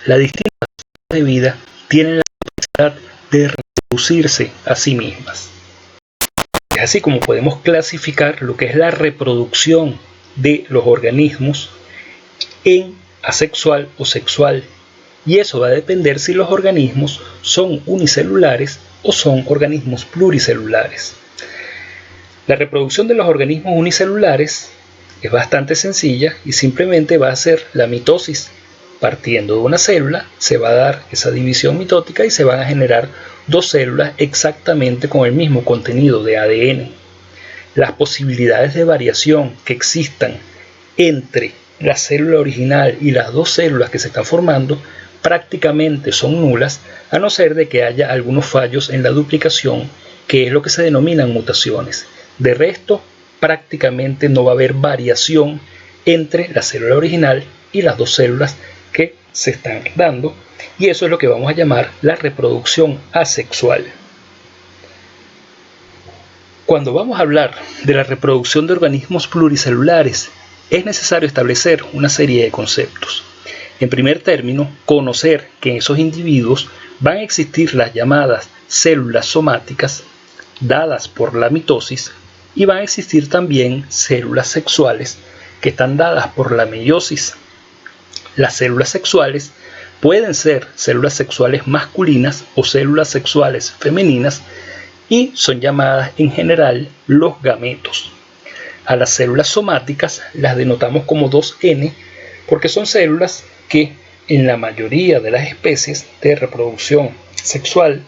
las distintas formas de vida tienen la capacidad de reproducirse a sí mismas. Es así como podemos clasificar lo que es la reproducción de los organismos en asexual o sexual. Y eso va a depender si los organismos son unicelulares o son organismos pluricelulares. La reproducción de los organismos unicelulares es bastante sencilla y simplemente va a ser la mitosis. Partiendo de una célula se va a dar esa división mitótica y se van a generar dos células exactamente con el mismo contenido de ADN. Las posibilidades de variación que existan entre la célula original y las dos células que se están formando prácticamente son nulas, a no ser de que haya algunos fallos en la duplicación, que es lo que se denominan mutaciones. De resto, prácticamente no va a haber variación entre la célula original y las dos células que se están dando, y eso es lo que vamos a llamar la reproducción asexual. Cuando vamos a hablar de la reproducción de organismos pluricelulares, es necesario establecer una serie de conceptos. En primer término, conocer que en esos individuos van a existir las llamadas células somáticas dadas por la mitosis y van a existir también células sexuales que están dadas por la meiosis. Las células sexuales pueden ser células sexuales masculinas o células sexuales femeninas y son llamadas en general los gametos. A las células somáticas las denotamos como 2N porque son células que en la mayoría de las especies de reproducción sexual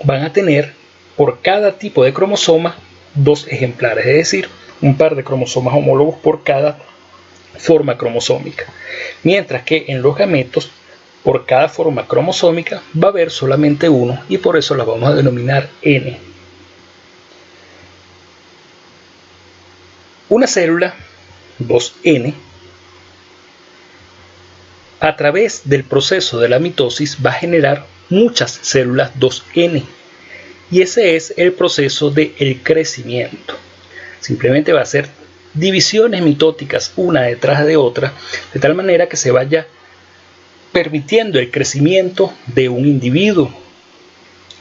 van a tener por cada tipo de cromosoma 2 ejemplares, es decir, un par de cromosomas homólogos por cada forma cromosómica, mientras que en los gametos por cada forma cromosómica va a haber solamente uno y por eso las vamos a denominar N. Una célula 2N a través del proceso de la mitosis va a generar muchas células 2N y ese es el proceso del crecimiento. Simplemente va a ser divisiones mitóticas una detrás de otra de tal manera que se vaya permitiendo el crecimiento de un individuo.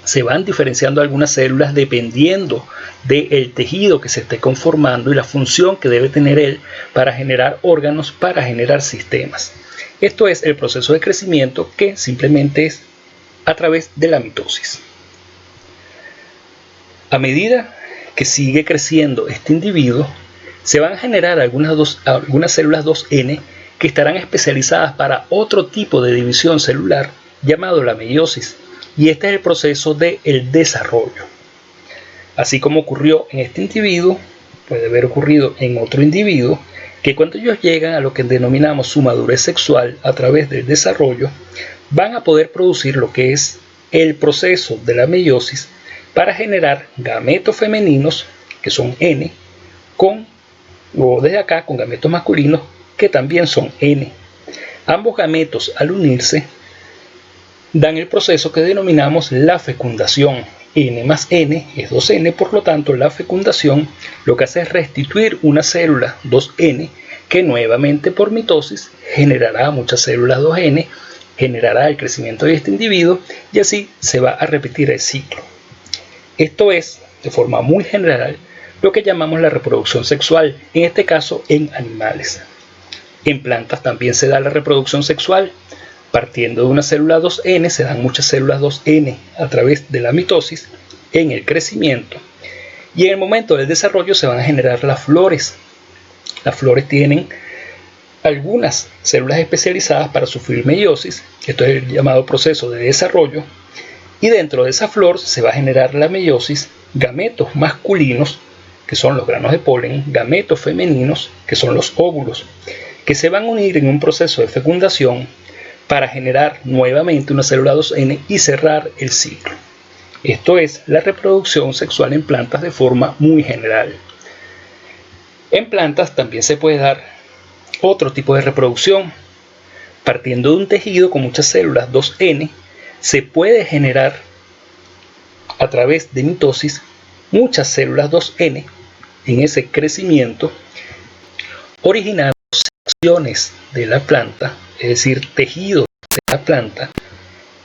Se van diferenciando algunas células dependiendo del tejido que se esté conformando y la función que debe tener él para generar órganos, para generar sistemas. Esto es el proceso de crecimiento que simplemente es a través de la mitosis. A medida que sigue creciendo este individuo, se van a generar algunas células 2N que estarán especializadas para otro tipo de división celular llamado la meiosis, y este es el proceso del desarrollo. Así como ocurrió en este individuo, puede haber ocurrido en otro individuo, que cuando ellos llegan a lo que denominamos su madurez sexual a través del desarrollo, van a poder producir lo que es el proceso de la meiosis para generar gametos femeninos, que son N, luego desde acá con gametos masculinos, que también son N. Ambos gametos al unirse dan el proceso que denominamos la fecundación. N más N es 2N, por lo tanto la fecundación lo que hace es restituir una célula 2N que nuevamente por mitosis generará muchas células 2N, generará el crecimiento de este individuo y así se va a repetir el ciclo. Esto es, de forma muy general, lo que llamamos la reproducción sexual, en este caso en animales. En plantas también se da la reproducción sexual. Partiendo de una célula 2N se dan muchas células 2N a través de la mitosis en el crecimiento. Y en el momento del desarrollo se van a generar las flores. Las flores tienen algunas células especializadas para sufrir meiosis. Esto es el llamado proceso de desarrollo. Y dentro de esa flor se va a generar la meiosis, gametos masculinos, que son los granos de polen, gametos femeninos, que son los óvulos, que se van a unir en un proceso de fecundación para generar nuevamente una célula 2N y cerrar el ciclo. Esto es la reproducción sexual en plantas de forma muy general. En plantas también se puede dar otro tipo de reproducción. Partiendo de un tejido con muchas células 2N, se puede generar a través de mitosis muchas células 2N en ese crecimiento, originando secciones de la planta, es decir, tejidos la planta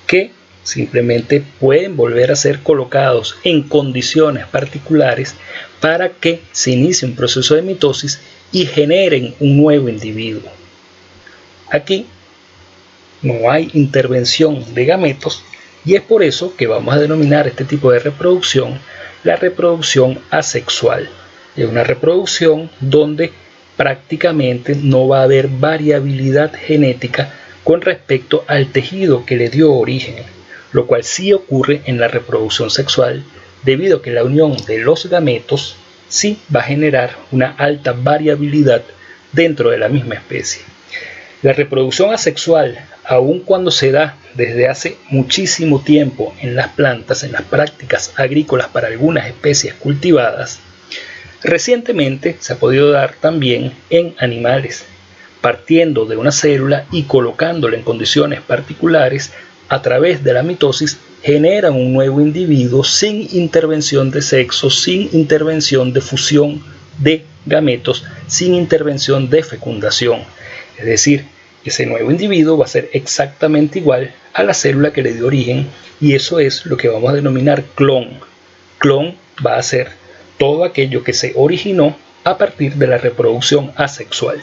que simplemente pueden volver a ser colocados en condiciones particulares para que se inicie un proceso de mitosis y generen un nuevo individuo. Aquí no hay intervención de gametos y es por eso que vamos a denominar este tipo de reproducción la reproducción asexual. Es una reproducción donde prácticamente no va a haber variabilidad genética con respecto al tejido que le dio origen, lo cual sí ocurre en la reproducción sexual debido a que la unión de los gametos sí va a generar una alta variabilidad dentro de la misma especie. La reproducción asexual, aun cuando se da desde hace muchísimo tiempo en las plantas, en las prácticas agrícolas para algunas especies cultivadas, recientemente se ha podido dar también en animales, partiendo de una célula y colocándola en condiciones particulares a través de la mitosis, generan un nuevo individuo sin intervención de sexo, sin intervención de fusión de gametos, sin intervención de fecundación. Es decir, ese nuevo individuo va a ser exactamente igual a la célula que le dio origen y eso es lo que vamos a denominar clon. Clon va a ser todo aquello que se originó a partir de la reproducción asexual.